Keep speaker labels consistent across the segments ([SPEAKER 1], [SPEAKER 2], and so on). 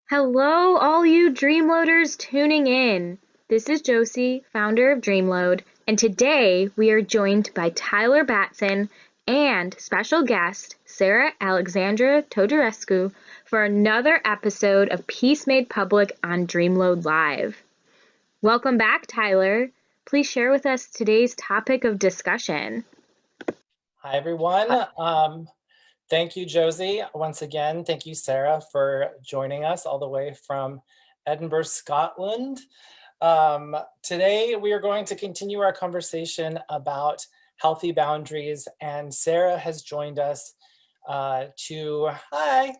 [SPEAKER 1] Hello, all you Dreamloaders tuning in. This is Josie, founder of Dreamlode, and today we are joined by Tyler Batson and special guest Sarah-Alexandra Teodorescu for another episode of Peace Made Public on Dreamlode Live. Welcome back, Tyler. Please share with us today's topic of discussion.
[SPEAKER 2] Hi, everyone. Thank you, Josie. Once again, thank you, Sarah, for joining us all the way from Edinburgh, Scotland. Today, we are going to continue our conversation about healthy boundaries, and Sarah has joined us hi.
[SPEAKER 1] Hi.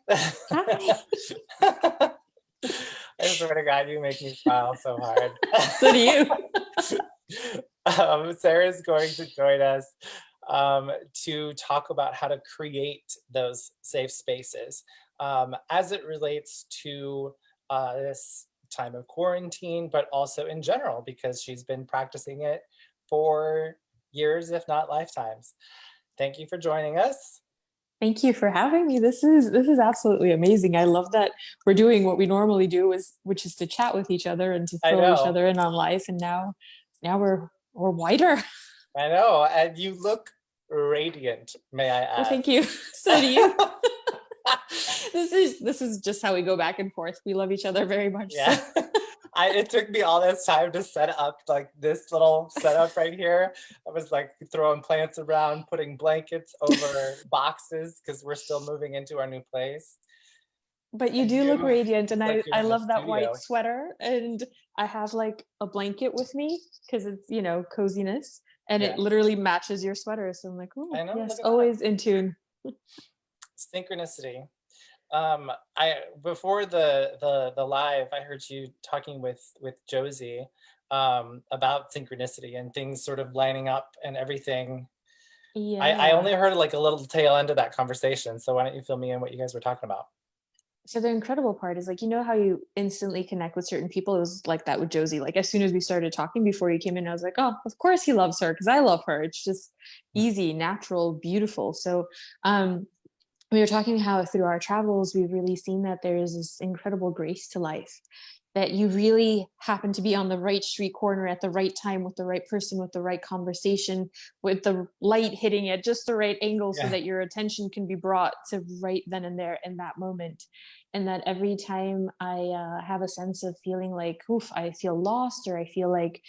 [SPEAKER 2] I swear to God, you make me smile so hard.
[SPEAKER 1] So do you.
[SPEAKER 2] Sarah is going to join us to talk about how to create those safe spaces as it relates to this time of quarantine, but also in general, because she's been practicing it for years, if not lifetimes. Thank you for joining us.
[SPEAKER 3] Thank you for having me. This is absolutely amazing. I love that we're doing what we normally do, which is to chat with each other and to fill each other in on life. And now we're wider.
[SPEAKER 2] I know, and you look radiant, may I add.
[SPEAKER 3] Well, thank you. So do you. This is just how we go back and forth. We love each other very much.
[SPEAKER 2] Yeah. So. It took me all this time to set up like this little setup right here. I was like throwing plants around, putting blankets over boxes because we're still moving into our new place.
[SPEAKER 3] But you do look radiant, and I love that white sweater, and I have like a blanket with me because it's, coziness, and it literally matches your sweater. So I'm like, oh, yes, always in tune.
[SPEAKER 2] Synchronicity. Before the live, I heard you talking with Josie about synchronicity and things sort of lining up and everything. Yeah. I only heard like a little tail end of that conversation. So why don't you fill me in what you guys were talking about?
[SPEAKER 3] So the incredible part is like, how you instantly connect with certain people? It was like that with Josie. Like as soon as we started talking before you came in, I was like, oh, of course he loves her because I love her. It's just easy, natural, beautiful. So we were talking how through our travels, we've really seen that there is this incredible grace to life, that you really happen to be on the right street corner at the right time with the right person, with the right conversation, with the light hitting at just the right angle so that your attention can be brought to right then and there in that moment. And that every time I have a sense of feeling like, oof, I feel lost, or I feel like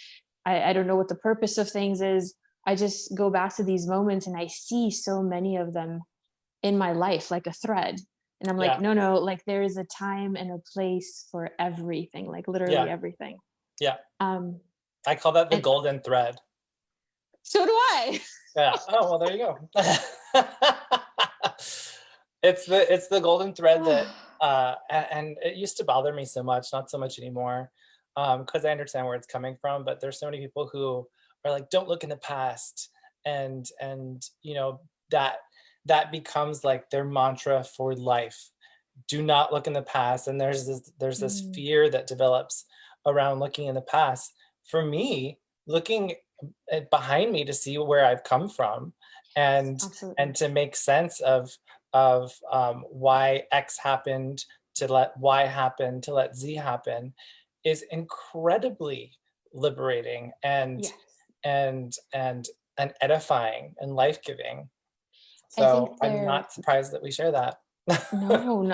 [SPEAKER 3] I don't know what the purpose of things is, I just go back to these moments and I see so many of them in my life like a thread. And I'm like, no, like there is a time and a place for everything, like literally everything.
[SPEAKER 2] Yeah. I call that the golden thread.
[SPEAKER 3] So do I.
[SPEAKER 2] Yeah. Oh, well, there you go. It's the golden thread that, and it used to bother me so much, not so much anymore, because I understand where it's coming from. But there's so many people who are like, don't look in the past, and that becomes like their mantra for life. Do not look in the past. And there's this fear that develops around looking in the past. For me, looking behind me to see where I've come from and to make sense of why X happened, to let Y happen, to let Z happen, is incredibly liberating and edifying and life-giving. So I'm not surprised that we share that.
[SPEAKER 3] No,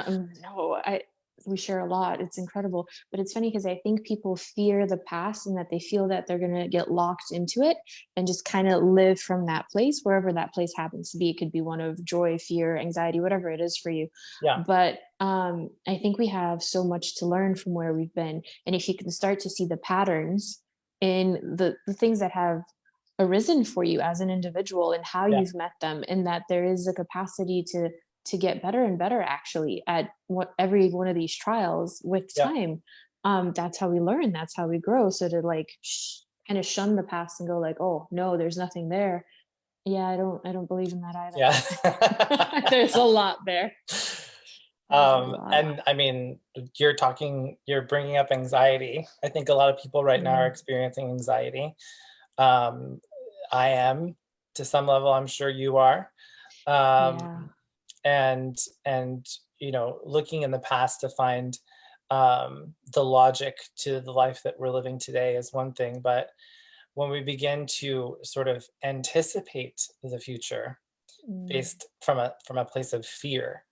[SPEAKER 3] we share a lot. It's incredible. But it's funny because I think people fear the past and that they feel that they're going to get locked into it and just kind of live from that place, wherever that place happens to be. It could be one of joy, fear, anxiety, whatever it is for you.
[SPEAKER 2] Yeah.
[SPEAKER 3] But I think we have so much to learn from where we've been. And if you can start to see the patterns in the things that have arisen for you as an individual and how you've met them, and that there is a capacity to get better and better actually at every one of these trials with time. That's how we learn, that's how we grow. So to like kind of shun the past and go like, oh no, there's nothing there. Yeah, I don't believe in that either.
[SPEAKER 2] Yeah.
[SPEAKER 3] There's a lot there.
[SPEAKER 2] And I mean, you're bringing up anxiety. I think a lot of people right now are experiencing anxiety. I am to some level, I'm sure you are. And looking in the past to find the logic to the life that we're living today is one thing, but when we begin to sort of anticipate the future based from a place of fear,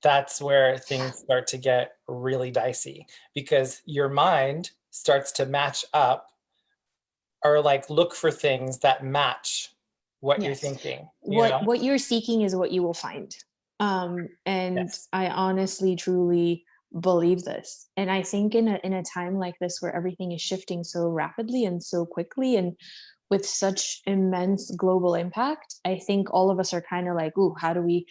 [SPEAKER 2] that's where things start to get really dicey, because your mind starts to match up or like look for things that match what you're
[SPEAKER 3] Yes.
[SPEAKER 2] thinking.
[SPEAKER 3] What you're seeking is what you will find. And
[SPEAKER 2] Yes.
[SPEAKER 3] I honestly, truly believe this. And I think in a time like this where everything is shifting so rapidly and so quickly and with such immense global impact, I think all of us are kind of like, ooh, how do we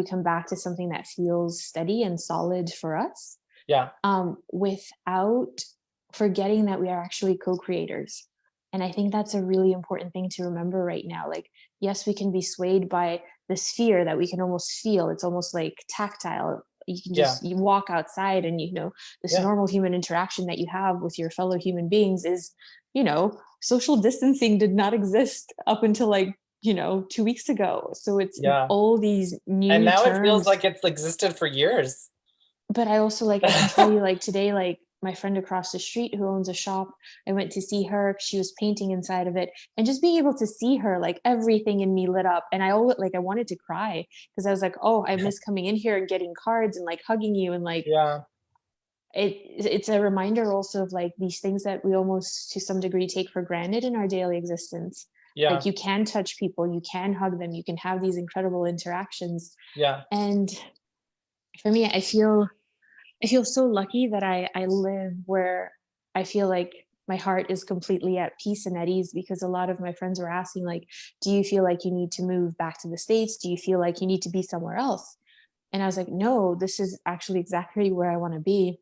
[SPEAKER 3] come back to something that feels steady and solid for us?
[SPEAKER 2] Yeah.
[SPEAKER 3] Without forgetting that we are actually co-creators. And I think that's a really important thing to remember right now. Like, yes, we can be swayed by this fear that we can almost feel. It's almost like tactile. You can
[SPEAKER 2] Yeah.
[SPEAKER 3] just, you walk outside and, this
[SPEAKER 2] Yeah.
[SPEAKER 3] normal human interaction that you have with your fellow human beings is, social distancing did not exist up until like, 2 weeks ago. So it's
[SPEAKER 2] Yeah.
[SPEAKER 3] all these new
[SPEAKER 2] And now it feels
[SPEAKER 3] terms.
[SPEAKER 2] like it's existed for years.
[SPEAKER 3] But I also, like, I can tell you, like, today, like, my friend across the street who owns a shop, I went to see her. She was painting inside of it, and just being able to see her, like, everything in me lit up. And I always, like, I wanted to cry because I was like, oh, I miss coming in here and getting cards and like hugging you. And like,
[SPEAKER 2] Yeah.
[SPEAKER 3] it's a reminder also of like these things that we almost to some degree take for granted in our daily existence.
[SPEAKER 2] Yeah.
[SPEAKER 3] Like, you can touch people, you can hug them, you can have these incredible interactions.
[SPEAKER 2] Yeah.
[SPEAKER 3] And for me, I feel so lucky that I live where I feel like my heart is completely at peace and at ease, because a lot of my friends were asking, like, do you feel like you need to move back to the States? Do you feel like you need to be somewhere else? And I was like, no, this is actually exactly where I want to be.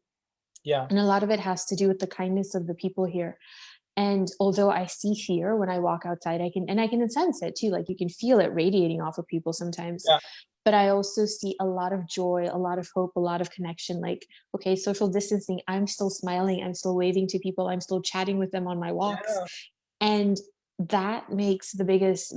[SPEAKER 2] Yeah.
[SPEAKER 3] And a lot of it has to do with the kindness of the people here. And although I see fear when I walk outside, I can sense it too. Like, you can feel it radiating off of people sometimes.
[SPEAKER 2] Yeah.
[SPEAKER 3] But I also see a lot of joy, a lot of hope, a lot of connection. Like, okay, social distancing, I'm still smiling, I'm still waving to people, I'm still chatting with them on my walks.
[SPEAKER 2] Yeah.
[SPEAKER 3] And that makes the biggest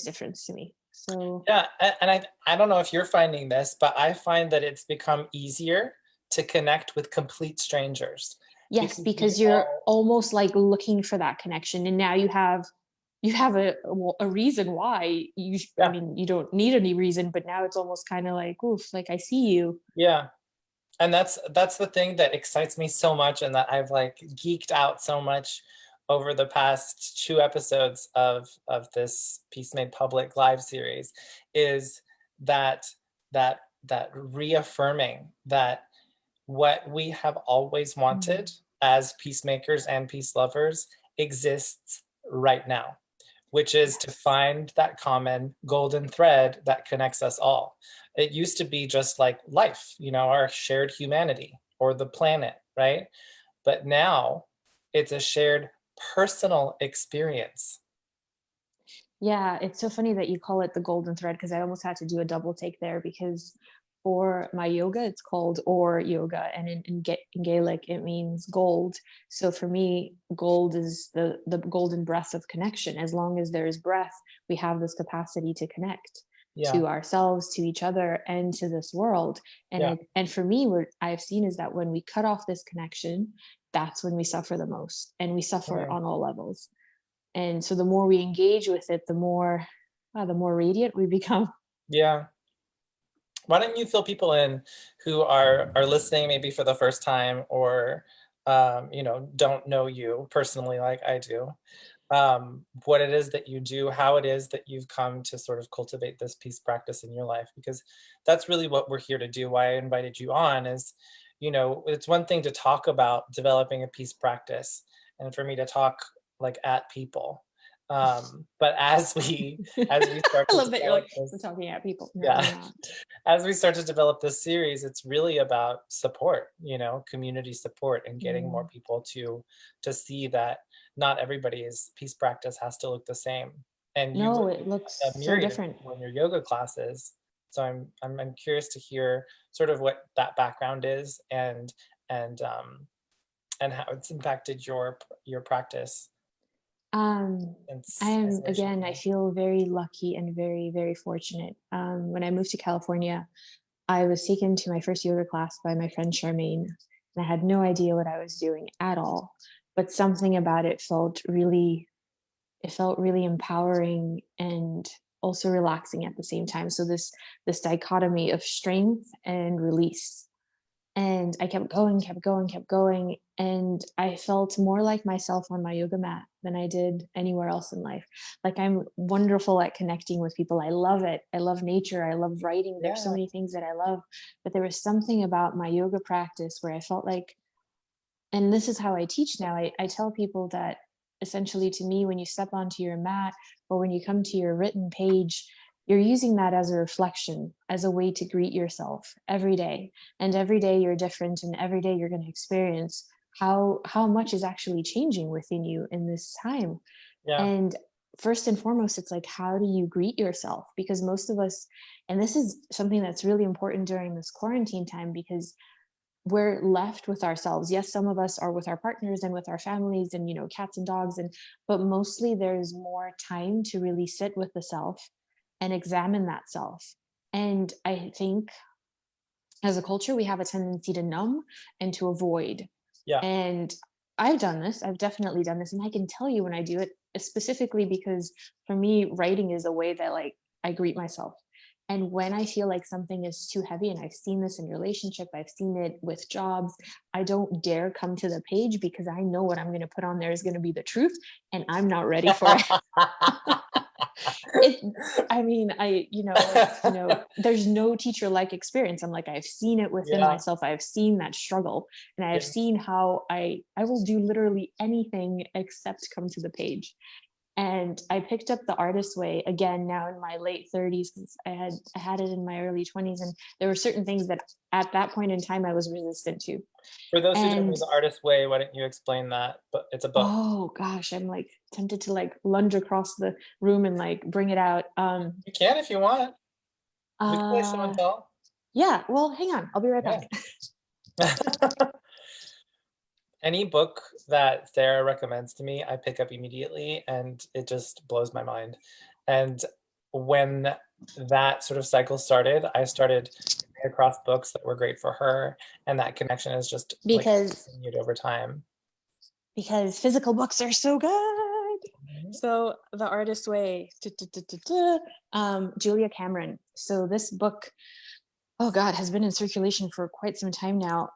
[SPEAKER 3] difference to me. So
[SPEAKER 2] Yeah. And I don't know if you're finding this, but I find that it's become easier to connect with complete strangers.
[SPEAKER 3] yes,
[SPEAKER 2] We
[SPEAKER 3] because you're
[SPEAKER 2] all,
[SPEAKER 3] almost like looking for that connection. And now you have a reason why I
[SPEAKER 2] yeah.
[SPEAKER 3] mean, you don't need any reason, but now it's almost kind of like, oof, like, I see you.
[SPEAKER 2] Yeah. And that's the thing that excites me so much, and that I've like geeked out so much over the past 2 episodes of this Peace Made Public live series, is that that reaffirming that what we have always wanted as peacemakers and peace lovers exists right now, which is to find that common golden thread that connects us all. It used to be just like life, our shared humanity or the planet, right? But now it's a shared personal experience.
[SPEAKER 3] Yeah, it's so funny that you call it the golden thread, because I almost had to do a double take there, because for my yoga, it's called or yoga, and in Gaelic, it means gold. So for me, gold is the golden breath of connection. As long as there is breath, we have this capacity to connect
[SPEAKER 2] Yeah.
[SPEAKER 3] to ourselves, to each other, and to this world. And
[SPEAKER 2] Yeah.
[SPEAKER 3] and for me, what I've seen is that when we cut off this connection, that's when we suffer the most, and we suffer on all levels. And so the more we engage with it, the more radiant we become.
[SPEAKER 2] Yeah. Why don't you fill people in who are listening maybe for the first time, or don't know you personally like I do, what it is that you do, how it is that you've come to sort of cultivate this peace practice in your life, because that's really what we're here to do. Why I invited you on is, it's one thing to talk about developing a peace practice, and for me to talk like at people. But as we start
[SPEAKER 3] I
[SPEAKER 2] to
[SPEAKER 3] love that you're
[SPEAKER 2] develop
[SPEAKER 3] like, we're
[SPEAKER 2] this,
[SPEAKER 3] talking at people. No,
[SPEAKER 2] yeah,
[SPEAKER 3] we're not.
[SPEAKER 2] as we start to develop this series, it's really about support, community support, and getting more people to see that not everybody's peace practice has to look the same. And you
[SPEAKER 3] No,
[SPEAKER 2] look
[SPEAKER 3] it looks
[SPEAKER 2] at a
[SPEAKER 3] so
[SPEAKER 2] myriad of
[SPEAKER 3] different.
[SPEAKER 2] people in your yoga classes. So I'm curious to hear sort of what that background is, and how it's impacted your practice.
[SPEAKER 3] I feel very lucky and very, very fortunate. When I moved to California, I was taken to my first yoga class by my friend Charmaine, and I had no idea what I was doing at all. But something about it felt really empowering and also relaxing at the same time. So this dichotomy of strength and release. And I kept going, kept going, kept going. And I felt more like myself on my yoga mat than I did anywhere else in life. Like, I'm wonderful at connecting with people. I love it. I love nature. I love writing. There's so many things that I love. But there was something about my yoga practice where I felt like, and this is how I teach now. I tell people that essentially, to me, when you step onto your mat or when you come to your written page, you're using that as a reflection, as a way to greet yourself every day. And every day you're different, and every day you're going to experience how much is actually changing within you in this time.
[SPEAKER 2] Yeah.
[SPEAKER 3] And first and foremost, it's like, how do you greet yourself? Because most of us, and this is something that's really important during this quarantine time, because we're left with ourselves. Yes, some of us are with our partners and with our families and, cats and dogs, but mostly there's more time to really sit with the self and examine that self. And I think as a culture, we have a tendency to numb and to avoid.
[SPEAKER 2] Yeah.
[SPEAKER 3] And I've done this. I've definitely done this. And I can tell you when I do it, specifically because for me, writing is a way that, like, I greet myself. And when I feel like something is too heavy, and I've seen this in relationship, I've seen it with jobs, I don't dare come to the page, because I know what I'm going to put on there is going to be the truth, and I'm not ready for it. There's no teacher-like experience. I'm like, I've seen it within myself. I've seen that struggle, and I've seen how I will do literally anything except come to the page. And I picked up the artist way again now in my late 30s, because I had it in my early 20s, and there were certain things that at that point in time I was resistant to.
[SPEAKER 2] For those who don't know the artist way, why don't you explain that? But it's a book.
[SPEAKER 3] Oh gosh, I'm like tempted to like lunge across the room and like bring it out.
[SPEAKER 2] You can if you want. We can play show and tell.
[SPEAKER 3] Yeah, well, hang on, I'll be right back.
[SPEAKER 2] Any book that Sarah recommends to me, I pick up immediately, and it just blows my mind. And when that sort of cycle started, I started coming across books that were great for her, and that connection is just continued over time.
[SPEAKER 3] Because physical books are so good. Mm-hmm. So The Artist Way, Julia Cameron. So this book, oh God, has been in circulation for quite some time now.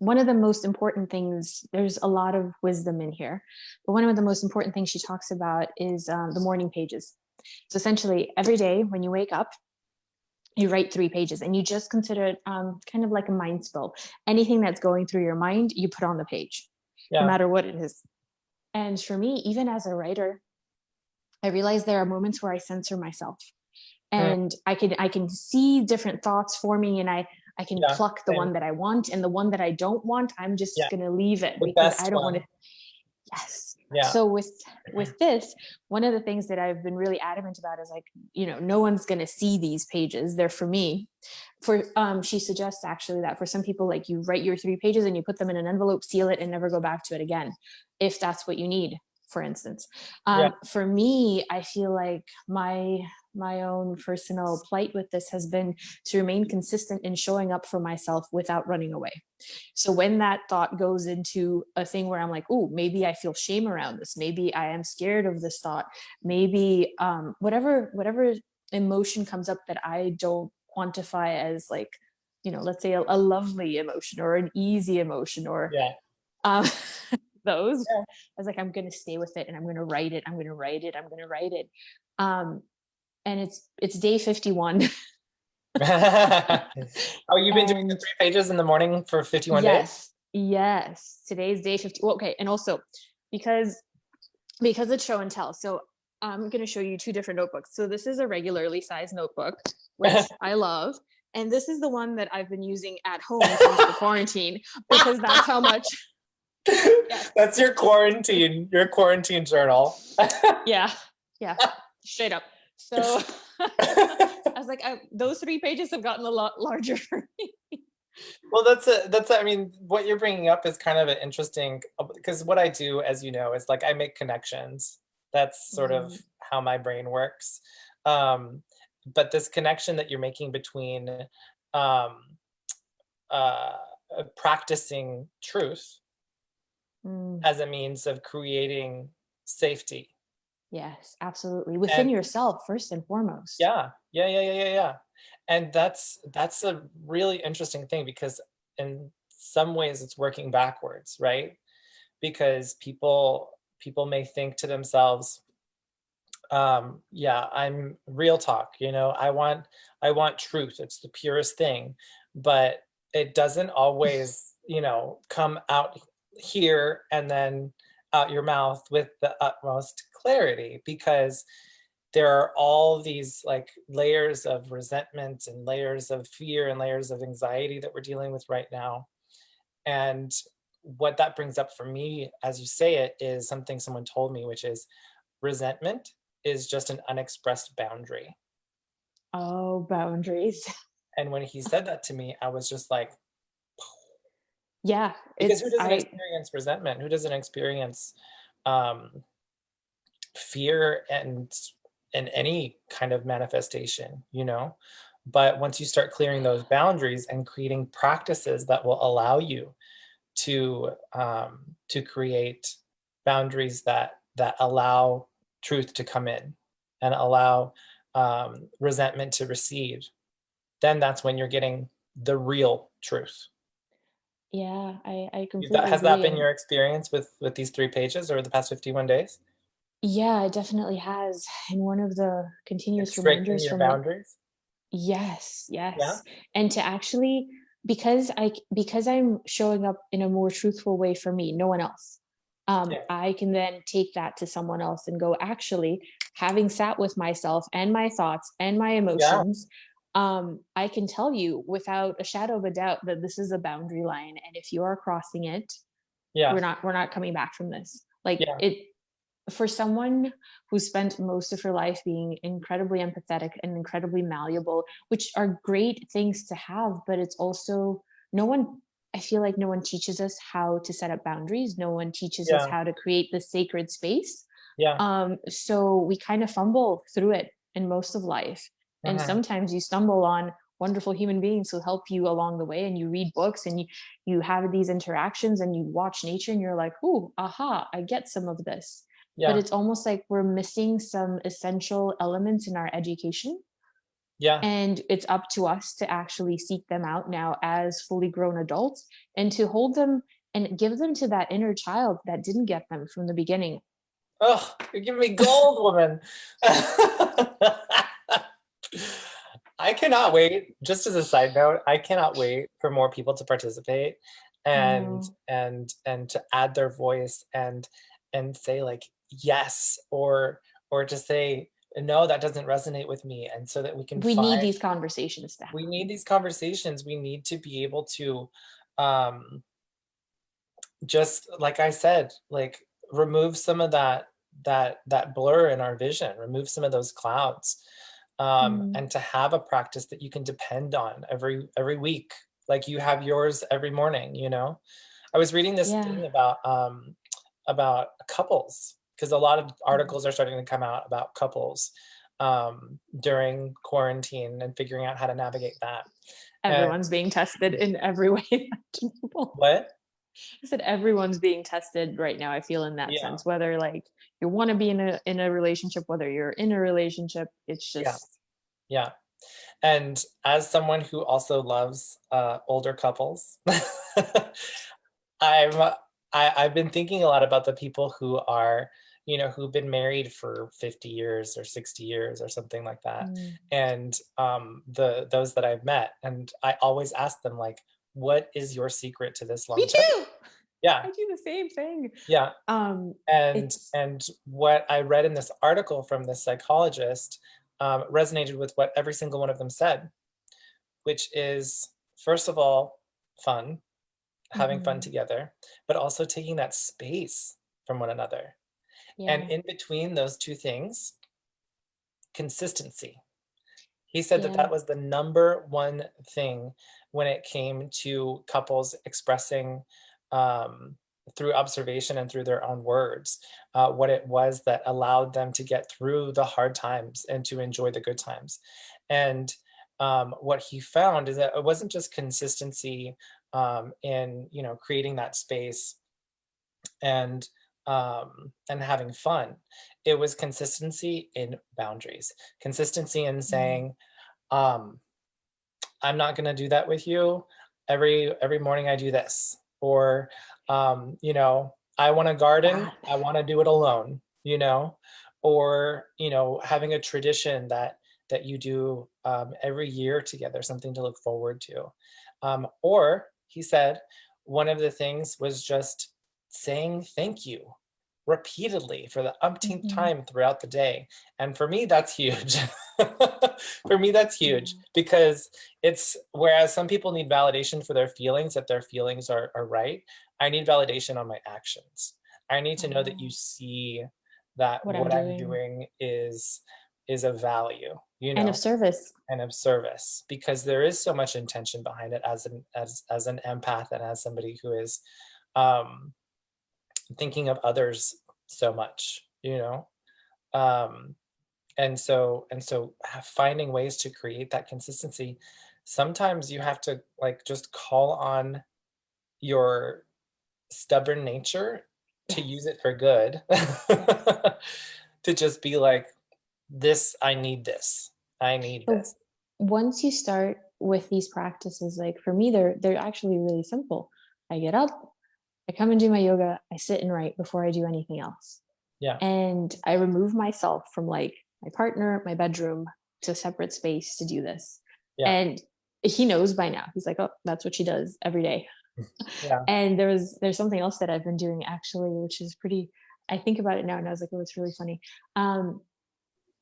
[SPEAKER 3] One of the most important things, there's a lot of wisdom in here, but one of the most important things she talks about is the morning pages. So essentially, every day when you wake up, you write 3 pages, and you just consider it kind of like a mind spill. Anything that's going through your mind, you put on the page, no matter what it is. And for me, even as a writer, I realize there are moments where I censor myself, and I can see different thoughts forming, and I can pluck the one that I want, and the one that I don't want, I'm just going to leave it, because I don't want to. Yes. Yeah. So with this, one of the things that I've been really adamant about is like, no one's going to see these pages. They're for me. She suggests actually that for some people, like, you write your 3 pages and you put them in an envelope, seal it, and never go back to it again, if that's what you need, for instance. For me, I feel like my own personal plight with this has been to remain consistent in showing up for myself without running away. So when that thought goes into a thing where I'm like, oh, maybe I feel shame around this, maybe I am scared of this thought, maybe whatever emotion comes up that I don't quantify as, like, let's say a lovely emotion or an easy emotion, or those, I was like, I'm going to stay with it, and I'm going to write it. And it's day 51.
[SPEAKER 2] Oh, you've been doing the 3 pages in the morning for 51 days?
[SPEAKER 3] Yes. Today's day 50. Well, okay. And also because it's show and tell. So I'm going to show you 2 different notebooks. So this is a regularly sized notebook, which I love. And this is the one that I've been using at home since the quarantine, because that's how much.
[SPEAKER 2] Yes. That's your quarantine journal. Yeah.
[SPEAKER 3] Straight up. So I was like, those 3 pages have gotten a lot larger for me.
[SPEAKER 2] Well, I mean, what you're bringing up is kind of an interesting, because what I do, as you know, is like I make connections. That's sort of how my brain works. but this connection that you're making between um, practicing truth as a means of creating safety.
[SPEAKER 3] Yes, absolutely. Within
[SPEAKER 2] And
[SPEAKER 3] yourself, first and foremost.
[SPEAKER 2] yeah. And that's a really interesting thing, because in some ways it's working backwards, right? Because people may think to themselves, yeah, I'm real talk, I want truth. It's the purest thing, but it doesn't always, come out here and then out your mouth with the utmost clarity, because there are all these like layers of resentment and layers of fear and layers of anxiety that we're dealing with right now. And what that brings up for me, as you say it, is something someone told me, which is resentment is just an unexpressed boundary.
[SPEAKER 3] Oh, boundaries.
[SPEAKER 2] And when he said that to me, I was just like,
[SPEAKER 3] Yeah,
[SPEAKER 2] because who doesn't experience resentment? Who doesn't experience um, fear and any kind of manifestation, But once you start clearing those boundaries and creating practices that will allow you to create boundaries that allow truth to come in and allow resentment to recede, then that's when you're getting the real truth.
[SPEAKER 3] Yeah, I completely
[SPEAKER 2] Has
[SPEAKER 3] agree.
[SPEAKER 2] that been your experience with these 3 pages over the past 51 days?
[SPEAKER 3] Yeah, it definitely has. And one of the
[SPEAKER 2] It's
[SPEAKER 3] continuous
[SPEAKER 2] strengthening
[SPEAKER 3] reminders
[SPEAKER 2] your
[SPEAKER 3] from it,
[SPEAKER 2] boundaries?
[SPEAKER 3] yes,
[SPEAKER 2] Yeah?
[SPEAKER 3] yes. And to actually, because I'm showing up in a more truthful way for me, no one else.
[SPEAKER 2] Yeah.
[SPEAKER 3] I can then take that to someone else and go, actually, having sat with myself and my thoughts and my
[SPEAKER 2] Yeah.
[SPEAKER 3] emotions, I can tell you without a shadow of a doubt that this is a boundary line. And if you are crossing it,
[SPEAKER 2] Yeah.
[SPEAKER 3] we're not coming back from this. Like
[SPEAKER 2] Yeah.
[SPEAKER 3] it, for someone who spent most of her life being incredibly empathetic and incredibly malleable, which are great things to have, but it's also no one, I feel like no one teaches us how to set up boundaries. No one teaches us
[SPEAKER 2] Yeah.
[SPEAKER 3] how to create the sacred space.
[SPEAKER 2] Yeah.
[SPEAKER 3] So we kind of fumble through it in most of life. And
[SPEAKER 2] Mhm.
[SPEAKER 3] sometimes you stumble on wonderful human beings who help you along the way, and you read books and you have these interactions and you watch nature and you're like, ooh, aha, I get some of this. But
[SPEAKER 2] Yeah.
[SPEAKER 3] it's almost like we're missing some essential elements in our education.
[SPEAKER 2] Yeah.
[SPEAKER 3] And it's up to us to actually seek them out now as fully grown adults and to hold them and give them to that inner child that didn't get them from the beginning.
[SPEAKER 2] Oh, you're giving me gold, woman. I cannot wait. Just as a side note, I cannot wait for more people to participate
[SPEAKER 3] I
[SPEAKER 2] and
[SPEAKER 3] know.
[SPEAKER 2] to add their voice and say like yes, or to say no, that doesn't resonate with me, and so that we can
[SPEAKER 3] We need
[SPEAKER 2] find.
[SPEAKER 3] these conversations to
[SPEAKER 2] We
[SPEAKER 3] happen.
[SPEAKER 2] need these conversations. We need to be able to um just like I said, like remove some of that blur in our vision, remove some of those clouds,
[SPEAKER 3] Mm,
[SPEAKER 2] and to have a practice that you can depend on every week, like you have yours every morning. I was reading this
[SPEAKER 3] yeah.
[SPEAKER 2] thing about couples, because a lot of
[SPEAKER 3] Mhm.
[SPEAKER 2] articles are starting to come out about couples during quarantine and figuring out how to navigate that. And
[SPEAKER 3] Everyone's being tested in every way imaginable.
[SPEAKER 2] what?
[SPEAKER 3] I said everyone's being tested right now. I feel in that
[SPEAKER 2] Yeah,
[SPEAKER 3] sense, whether like you want to be in a relationship, whether you're in a relationship, it's
[SPEAKER 2] yeah,
[SPEAKER 3] just
[SPEAKER 2] yeah. And as someone who also loves older couples, I'm I've been thinking a lot about the people who are, who've been married for 50 years or 60 years or something like that.
[SPEAKER 3] mm,
[SPEAKER 2] And those that I've met, and I always ask them like, what is your secret to this
[SPEAKER 3] me
[SPEAKER 2] longevity?
[SPEAKER 3] too.
[SPEAKER 2] Yeah,
[SPEAKER 3] I do the same thing.
[SPEAKER 2] yeah.
[SPEAKER 3] Um,
[SPEAKER 2] And
[SPEAKER 3] it's
[SPEAKER 2] what I read in this article from this psychologist resonated with what every single one of them said, which is, first of all, fun, having fun
[SPEAKER 3] mhm,
[SPEAKER 2] together, but also taking that space from one another. And
[SPEAKER 3] yeah,
[SPEAKER 2] in between those two things, consistency. He said that
[SPEAKER 3] yeah,
[SPEAKER 2] that was the number one thing when it came to couples expressing um, through observation and through their own words, what it was that allowed them to get through the hard times and to enjoy the good times. And what he found is that it wasn't just consistency in, you know, creating that space and having fun. It was consistency in boundaries, consistency in saying, I'm not going to do that with you. Every morning I do this, or you know, I want to garden, I want to do it alone, you know, or, you know, having a tradition that you do every year together, something to look forward to. Or he said one of the things was just saying thank you repeatedly for the umpteenth time throughout the day. And for me, that's huge. For me, that's huge, because it's, whereas some people need validation for their feelings, that their feelings are right, I need validation on my actions. I need to know that you see that what I'm doing is of value, you know,
[SPEAKER 3] and of service.
[SPEAKER 2] And of service, because there is so much intention behind it as an empath and as somebody who is thinking of others so much, you know. And so finding ways to create that consistency, sometimes you have to like just call on your stubborn nature to use it for good. To just be like, this, I need this. I need this.
[SPEAKER 3] Once you start with these practices, like for me, they're actually really simple. I get up, I come and do my yoga, I sit and write before I do anything else.
[SPEAKER 2] Yeah.
[SPEAKER 3] And I remove myself from like my partner, my bedroom, to a separate space to do this.
[SPEAKER 2] Yeah.
[SPEAKER 3] And he knows by now. He's like, oh, that's what she does every day.
[SPEAKER 2] Yeah.
[SPEAKER 3] And there's something else that I've been doing actually, which is pretty, I think about it now and I was like, oh, it's really funny.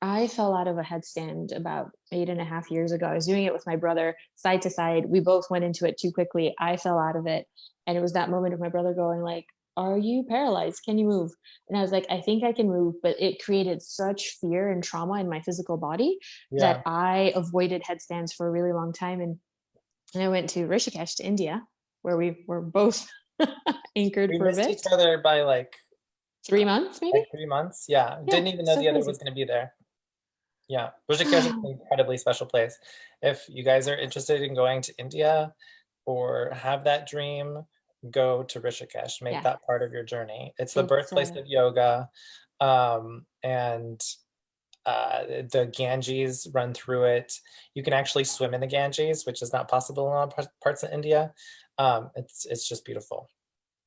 [SPEAKER 3] I fell out of a headstand about 8.5 years ago. I was doing it with my brother side to side. We both went into it too quickly. I fell out of it. And it was that moment of my brother going like, are you paralyzed? Can you move? And I was like, I think I can move, but it created such fear and trauma in my physical body that I avoided headstands for a really long time. And I went to Rishikesh, to India, where we were both anchored for a bit.
[SPEAKER 2] We missed each other by like
[SPEAKER 3] 3 months, maybe?
[SPEAKER 2] Like 3 months. Yeah. Didn't even know the other was going to be there. Yeah. Rishikesh is an incredibly special place. If you guys are interested in going to India or have that dream, go to Rishikesh. Make that part of your journey. It's the birthplace of yoga. And the Ganges run through it. You can actually swim in the Ganges, which is not possible in a lot of parts of India. It's just beautiful.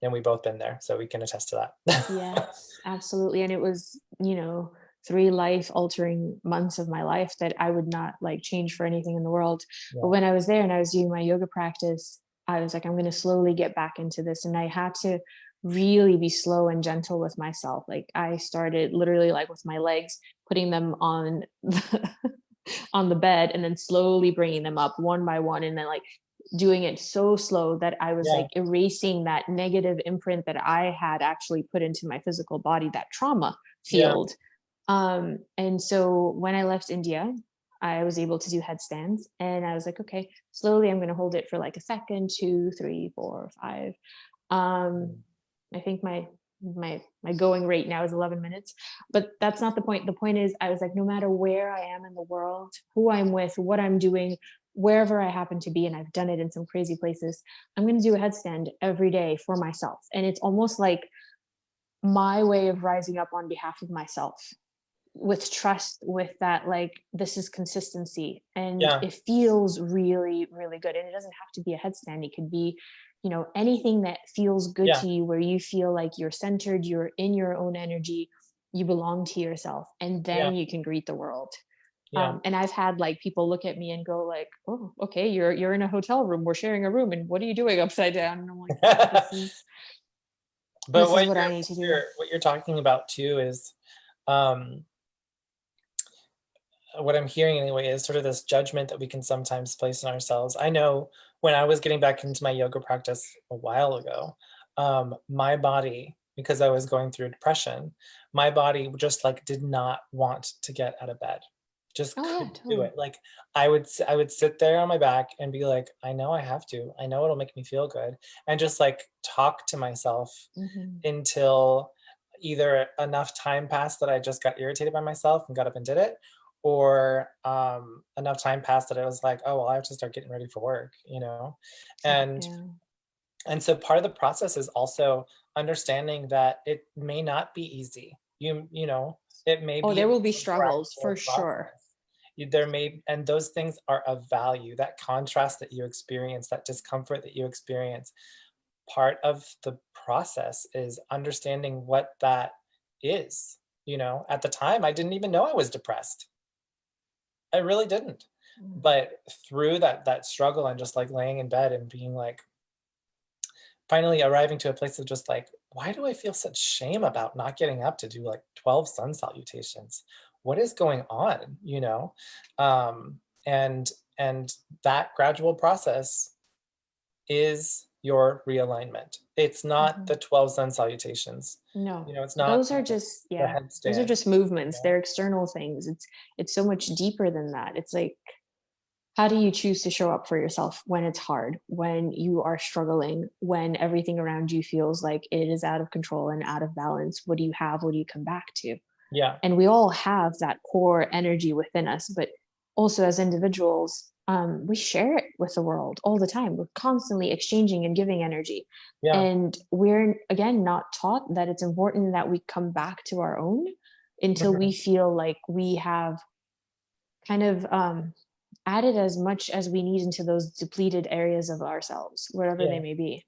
[SPEAKER 2] And we've both been there, so we can attest to that.
[SPEAKER 3] Yes, absolutely. And it was, you know, 3 life-altering months of my life that I would not like change for anything in the world. But when I was there and I was doing my yoga practice, I was like, I'm going to slowly get back into this. And I had to really be slow and gentle with myself. Like I started literally like with my legs, putting them on on the bed and then slowly bringing them up one by one, and then like doing it so slow that I was like erasing that negative imprint that I had actually put into my physical body, that trauma field. And so when I left India, I was able to do headstands, and I was like, okay, slowly I'm going to hold it for like a second, 2, 3, 4, 5. I think my going rate now is 11 minutes, but that's not the point. The point is I was like, no matter where I am in the world, who I'm with, what I'm doing, wherever I happen to be, and I've done it in some crazy places, I'm going to do a headstand every day for myself. And it's almost like my way of rising up on behalf of myself, with trust, with that, like, this is consistency, and it feels really, really good. And it doesn't have to be a headstand. It could be, you know, anything that feels good to you, where you feel like you're centered, you're in your own energy, you belong to yourself, and then you can greet the world. And I've had like people look at me and go like, oh, okay, you're in a hotel room, we're sharing a room, and what are you doing upside down? And I'm like, this is what I need to do.
[SPEAKER 2] What you're talking about too is what I'm hearing anyway is sort of this judgment that we can sometimes place on ourselves. I know when I was getting back into my yoga practice a while ago, my body, because I was going through depression, my body just like did not want to get out of bed. Just
[SPEAKER 3] Oh yeah,
[SPEAKER 2] couldn't do
[SPEAKER 3] totally.
[SPEAKER 2] it. Like I would sit there on my back and be like, I know I have to. I know it'll make me feel good. And just like talk to myself
[SPEAKER 3] Hmm.
[SPEAKER 2] until either enough time passed that I just got irritated by myself and got up and did it, or enough time passed that I was like, oh well, I have to start getting ready for work, you know? And
[SPEAKER 3] Yeah.
[SPEAKER 2] so part of the process is also understanding that it may not be easy. You know, it may
[SPEAKER 3] Oh,
[SPEAKER 2] be a
[SPEAKER 3] there will be struggles for
[SPEAKER 2] gradual
[SPEAKER 3] sure.
[SPEAKER 2] process. There may, and those things are of value. That contrast that you experience, that discomfort that you experience, part of the process is understanding what that is. You know, at the time, I didn't even know I was depressed. I really didn't.
[SPEAKER 3] Mm.
[SPEAKER 2] But through that struggle and just like laying in bed and being like, finally arriving to a place of just like, why do I feel such shame about not getting up to do like 12 sun salutations? What is going on? You know? Um, and that gradual process is your realignment. It's not
[SPEAKER 3] Mhm.
[SPEAKER 2] the 12 sun salutations.
[SPEAKER 3] No,
[SPEAKER 2] You know, it's not
[SPEAKER 3] those are just,
[SPEAKER 2] the
[SPEAKER 3] yeah, those are
[SPEAKER 2] headstand.
[SPEAKER 3] just movements. They're external things. It's so much deeper than that. It's like, how do you choose to show up for yourself when it's hard, when you are struggling, when everything around you feels like it is out of control and out of balance? What do you have? What do you come back to?
[SPEAKER 2] Yeah.
[SPEAKER 3] And we all have that core energy within us, but also as individuals, we share it with the world all the time. We're constantly exchanging and giving energy,
[SPEAKER 2] Yeah.
[SPEAKER 3] and we're again not taught that it's important that we come back to our own until we
[SPEAKER 2] Mhm.
[SPEAKER 3] feel like we have kind of added as much as we need into those depleted areas of ourselves, wherever they
[SPEAKER 2] Yeah.
[SPEAKER 3] may be.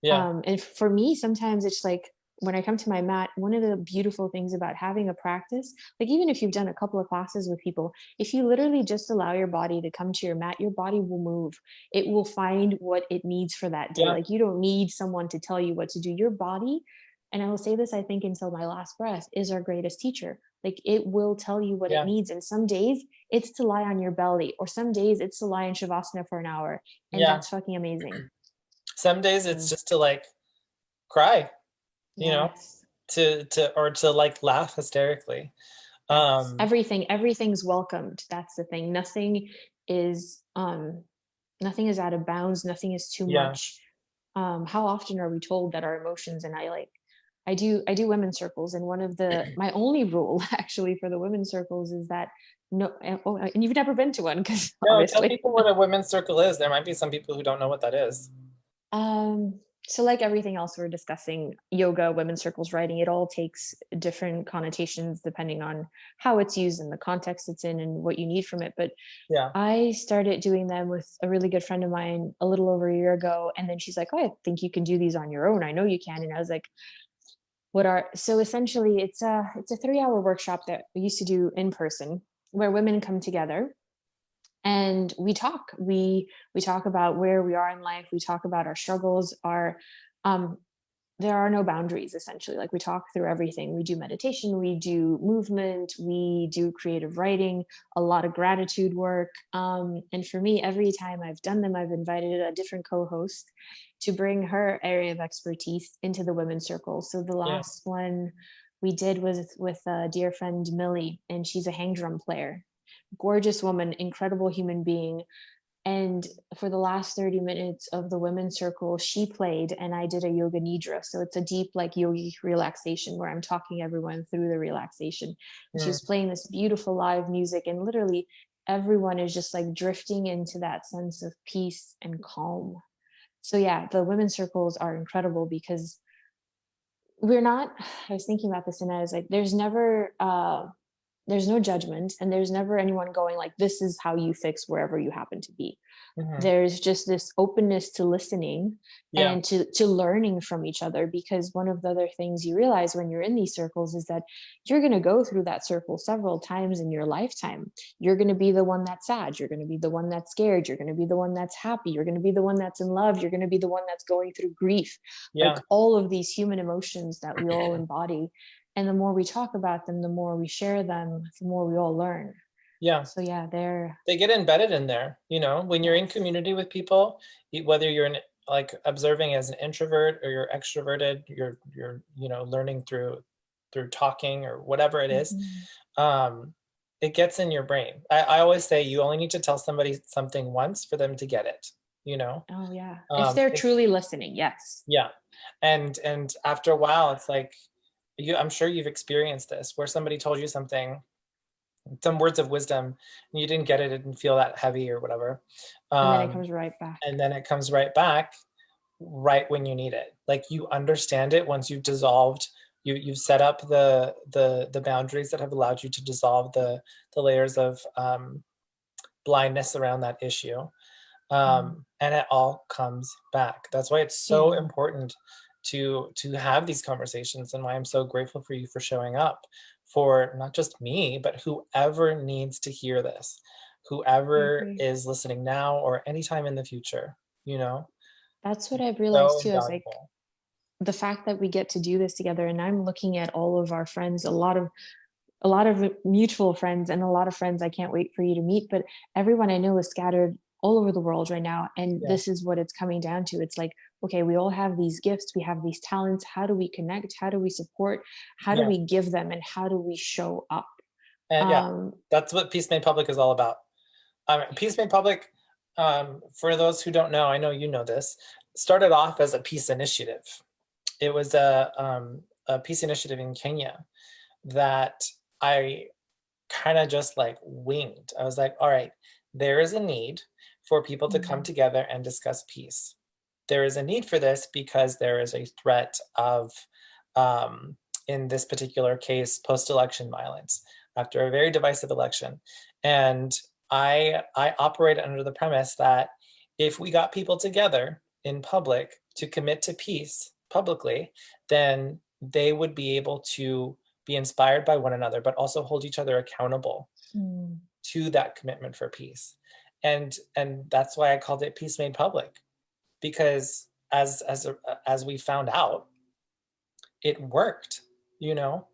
[SPEAKER 2] Yeah.
[SPEAKER 3] And for me, sometimes it's like when I come to my mat, one of the beautiful things about having a practice, like even if you've done a couple of classes with people, if you literally just allow your body to come to your mat, your body will move. It will find what it needs for that day.
[SPEAKER 2] Yeah.
[SPEAKER 3] Like you don't need someone to tell you what to do. Your body, and I will say this, I think, until my last breath, is our greatest teacher. Like it will tell you what it
[SPEAKER 2] Yeah.
[SPEAKER 3] needs. And some days it's to lie on your belly, or some days it's to lie in Shavasana for an hour. And
[SPEAKER 2] Yeah.
[SPEAKER 3] that's fucking amazing.
[SPEAKER 2] Some days it's
[SPEAKER 3] So,
[SPEAKER 2] just to like cry, you know,
[SPEAKER 3] yes.
[SPEAKER 2] to like laugh hysterically.
[SPEAKER 3] Yes,
[SPEAKER 2] Um,
[SPEAKER 3] everything's welcomed. That's the thing. Is nothing is out of bounds, nothing is too
[SPEAKER 2] yeah.
[SPEAKER 3] much. How often are we told that our emotions, and I do women's circles, and one of the my only rule actually for the women's circles is that no, and you've never been to one because
[SPEAKER 2] No, tell
[SPEAKER 3] obviously.
[SPEAKER 2] people what a women's circle is. There might be some people who don't know what that is.
[SPEAKER 3] So like everything else we're discussing, yoga, women's circles, writing, it all takes different connotations depending on how it's used and the context it's in and what you need from it. But
[SPEAKER 2] Yeah.
[SPEAKER 3] I started doing them with a really good friend of mine a little over a year ago. And then she's like, oh, I think you can do these on your own. I know you can. And I was like, what are, so essentially it's a 3 hour workshop that we used to do in person where women come together and we talk about where we are in life, we talk about our struggles, our um there are no boundaries essentially. Like we talk through everything. We do meditation, we do movement, we do creative writing, a lot of gratitude work. And for me, every time I've done them, I've invited a different co-host to bring her area of expertise into the women's circle. So the
[SPEAKER 2] Yeah.
[SPEAKER 3] last one we did was with a dear friend Millie, and she's a hang drum player, gorgeous woman, incredible human being. And for the last 30 minutes of the women's circle, she played and I did a yoga nidra. So it's a deep, like yogic relaxation where I'm talking everyone through the relaxation. And she
[SPEAKER 2] Mm,
[SPEAKER 3] was playing this beautiful live music, and literally everyone is just like drifting into that sense of peace and calm. So yeah, the women's circles are incredible because we're not, I was thinking about this and I was like, there's no judgment, and there's never anyone going like, this is how you fix wherever you happen to be.
[SPEAKER 2] mhm.
[SPEAKER 3] There's just this openness to listening
[SPEAKER 2] Yeah.
[SPEAKER 3] and to learning from each other, because one of the other things you realize when you're in these circles is that you're going to go through that circle several times in your lifetime. You're going to be the one that's sad, you're going to be the one that's scared, you're going to be the one that's happy, you're going to be the one that's in love, you're going to be the one that's going through grief. Like
[SPEAKER 2] Yeah.
[SPEAKER 3] all of these human emotions that we all embody, and the more we talk about them, the more we share them, the more we all learn.
[SPEAKER 2] Yeah.
[SPEAKER 3] So yeah, they're,
[SPEAKER 2] They get embedded in there, you know, when you're in
[SPEAKER 3] yes.
[SPEAKER 2] community with people, whether you're like observing as an introvert or you're extroverted, you know, learning through talking or whatever it is.
[SPEAKER 3] Mhm.
[SPEAKER 2] Um, it gets in your brain. I always say you only need to tell somebody something once for them to get it, you know?
[SPEAKER 3] Oh yeah. If they're truly listening, yes.
[SPEAKER 2] Yeah. And after a while, it's like, I'm sure you've experienced this, where somebody told you something, some words of wisdom, and you didn't get it, it didn't feel that heavy or whatever.
[SPEAKER 3] And then it comes right back.
[SPEAKER 2] And then it comes right back right when you need it. Like, you understand it once you've dissolved, you've set up the boundaries that have allowed you to dissolve the layers of blindness around that issue. And it all comes back. That's why it's so important to have these conversations, and why I'm so grateful for you for showing up, for not just me, but whoever needs to hear this, whoever is listening now or anytime in the future, you know?
[SPEAKER 3] That's what I've realized
[SPEAKER 2] So
[SPEAKER 3] too. I was like,
[SPEAKER 2] invaluable.
[SPEAKER 3] the fact that we get to do this together, and I'm looking at all of our friends, a lot of mutual friends, and a lot of friends I can't wait for you to meet, but everyone I know is scattered all over the world right now, and this is what it's coming down to. It's like, okay, we all have these gifts, we have these talents. How do we connect? How do we support? How do we give them? And how do we show up?
[SPEAKER 2] And that's what Peace Made Public is all about. Peace Made Public, for those who don't know, I know you know this, started off as a peace initiative. It was a peace initiative in Kenya that I kind of just like winged. I was like, all right, there is a need for people to come together and discuss peace. There is a need for this because there is a threat of, in this particular case, post-election violence after a very divisive election. And I operate under the premise that if we got people together in public to commit to peace publicly, then they would be able to be inspired by one another, but also hold each other accountable to that commitment for peace. And that's why I called it Peace Made Public, because as we found out, it worked, you know,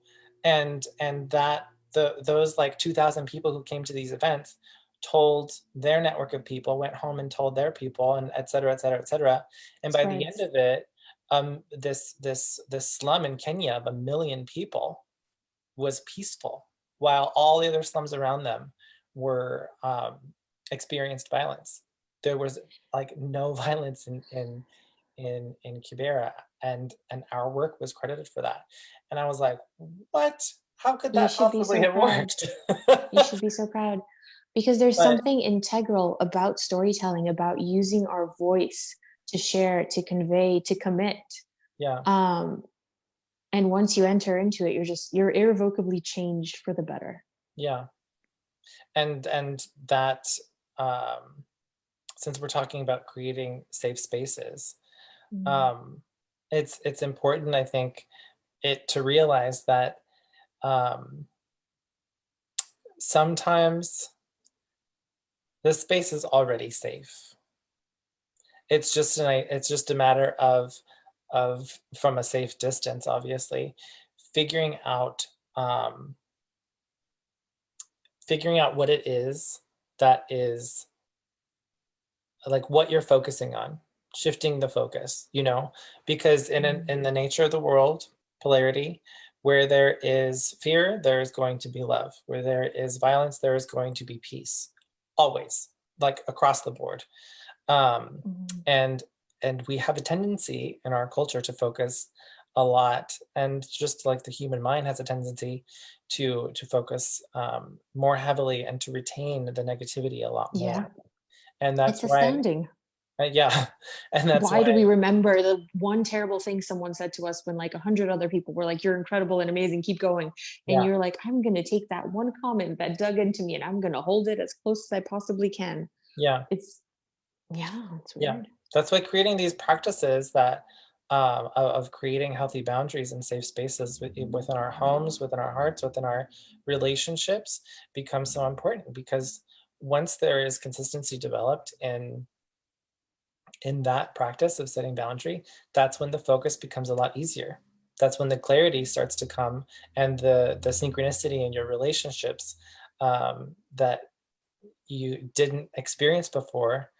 [SPEAKER 2] and that those like 2,000 people who came to these events told their network of people, went home and told their people, and et cetera, et cetera, et cetera. And by the end of it, this slum in Kenya of 1 million people was peaceful, while all the other slums around them were experienced violence. There was like no violence in Kibera, and our work was credited for that. And I was like, what? How could that possibly have worked?
[SPEAKER 3] You should be so proud, because there's something integral about storytelling, about using our voice to share, to convey, to commit. And once you enter into it, you're irrevocably changed for the better.
[SPEAKER 2] And that, since we're talking about creating safe spaces, it's important, I think, to realize that sometimes the space is already safe. It's just a matter of from a safe distance, obviously, figuring out what it is that is like what you're focusing on, shifting the focus, you know, because in the nature of the world, polarity, where there is fear, there is going to be love. Where there is violence, there is going to be peace, always, like across the board. And we have a tendency in our culture to focus a lot, and just like the human mind has a tendency to focus more heavily and to retain the negativity a lot more. And that's
[SPEAKER 3] it's astounding.
[SPEAKER 2] And that's
[SPEAKER 3] why do we remember the one terrible thing someone said to us when like 100 other people were like, you're incredible and amazing, keep going, and you're like, I'm gonna take that one comment that dug into me and I'm gonna hold it as close as I possibly can. It's weird.
[SPEAKER 2] That's why creating these practices that of creating healthy boundaries and safe spaces within our homes, within our hearts, within our relationships becomes so important, because once there is consistency developed in that practice of setting boundary, that's when the focus becomes a lot easier. That's when the clarity starts to come, and the synchronicity in your relationships that you didn't experience before